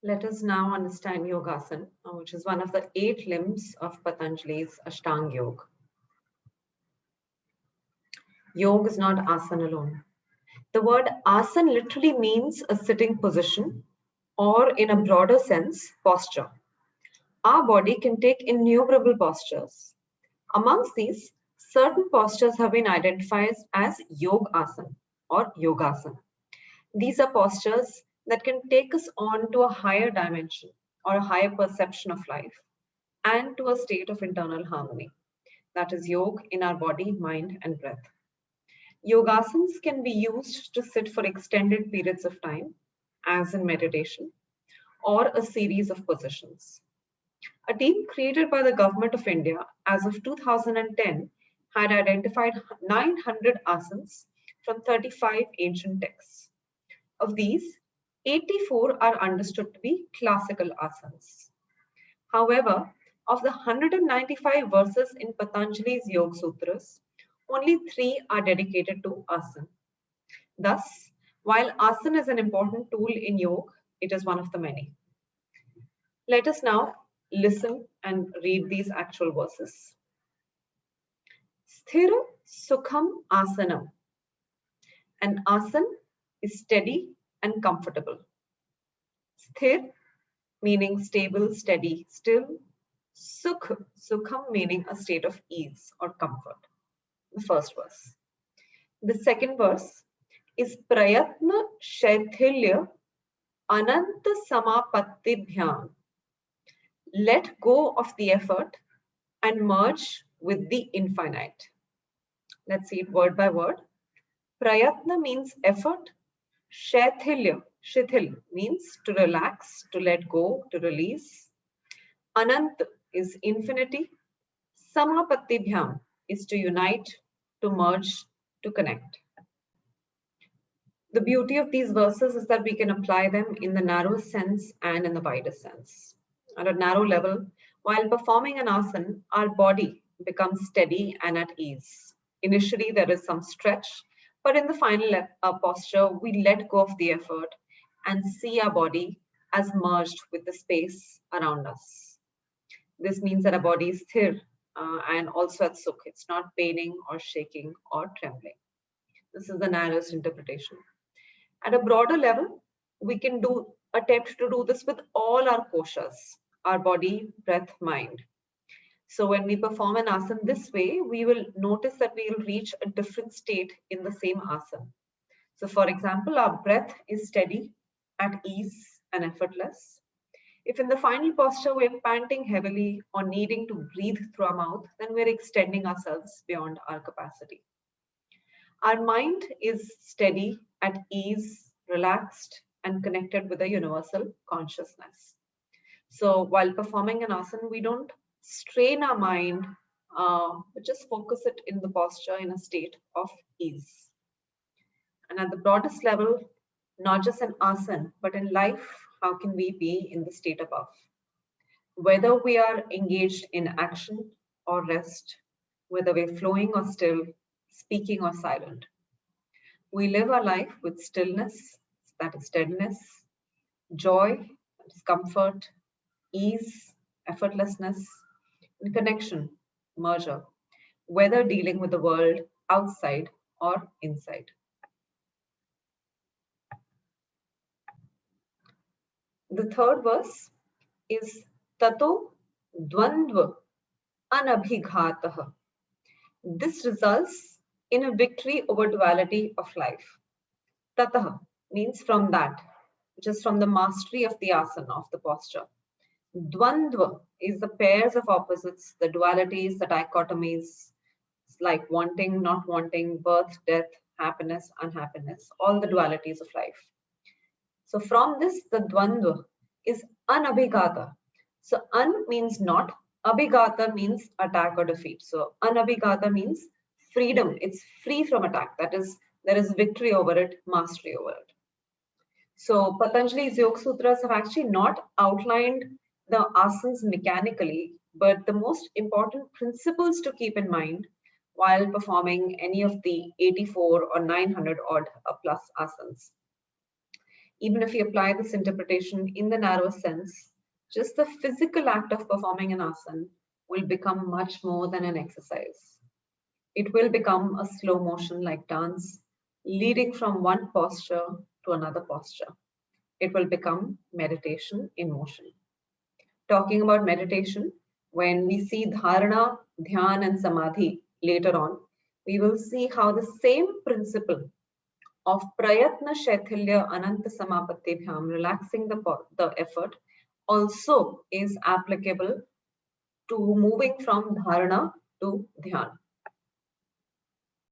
Let us now understand Yogasan, which is one of the 8 limbs of Patanjali's Ashtanga Yoga. Yoga is not asana alone. The word asan literally means a sitting position, or in a broader sense, posture. Our body can take innumerable postures. Amongst these, certain postures have been identified as yogasana or yogasana. These are postures that can take us on to a higher dimension or a higher perception of life and to a state of internal harmony. That is yoga in our body, mind, and breath. Yogasanas can be used to sit for extended periods of time, as in meditation, or a series of positions. A team created by the Government of India as of 2010 had identified 900 asanas from 35 ancient texts. Of these, 84 are understood to be classical asanas. However, of the 195 verses in Patanjali's Yoga Sutras, only 3 are dedicated to asana. Thus, while asana is an important tool in yoga, it is one of the many. Let us now listen and read these actual verses. Sthira Sukham Asanam. An asan is steady and comfortable. Sthir meaning stable, steady, still. Sukham meaning a state of ease or comfort. The first verse. The second verse is Prayatna Shaithilya Ananta Samapattibhyam. Let go of the effort and merge with the infinite. Let's see it word by word. Prayatna means effort. Shithil means to relax, to let go, to release. Anant is infinity. Samapattibhyam is to unite, to merge, to connect. The beauty of these verses is that we can apply them in the narrow sense and in the wider sense. At a narrow level, while performing an asana, our body becomes steady and at ease. Initially, there is some stretch, but in the final posture, we let go of the effort and see our body as merged with the space around us. This means that our body is sthir and also at sukh. It's not paining or shaking or trembling. This is the narrowest interpretation. At a broader level, we can attempt to do this with all our koshas, our body, breath, mind. So when we perform an asana this way, we will notice that we will reach a different state in the same asana. So for example, our breath is steady, at ease, and effortless. If in the final posture we're panting heavily or needing to breathe through our mouth, then we're extending ourselves beyond our capacity. Our mind is steady, at ease, relaxed, and connected with a universal consciousness. So while performing an asana, we don't strain our mind, but just focus it in the posture in a state of ease. And at the broadest level, not just an asana, but in life, how can we be in the state above? Whether we are engaged in action or rest, whether we're flowing or still, speaking or silent, we live our life with stillness, that is steadiness, joy, that is comfort, ease, effortlessness, and connection, merger, whether dealing with the world outside or inside. The third verse is Tato Dvandva Anabhighatah. This results in a victory over duality of life. Tatah means from that, which is from the mastery of the asana, of the posture. Dvandva is the pairs of opposites, the dualities, the dichotomies, like wanting, not wanting, birth, death, happiness, unhappiness, all the dualities of life. So from this, the Dvandva is anabhigata. So an means not, abhigata means attack or defeat. So anabhigata means freedom. It's free from attack. That is, there is victory over it, mastery over it. So Patanjali's Yoga Sutras have actually not outlined the asanas mechanically, but the most important principles to keep in mind while performing any of the 84 or 900 odd plus asanas. Even if you apply this interpretation in the narrow sense, just the physical act of performing an asana will become much more than an exercise. It will become a slow motion like dance, leading from one posture to another posture. It will become meditation in motion. Talking about meditation, when we see dharana, dhyan, and samadhi later on, we will see how the same principle of prayatna shaithilya ananta samapatibhyam, relaxing the effort, also is applicable to moving from dharana to dhyan.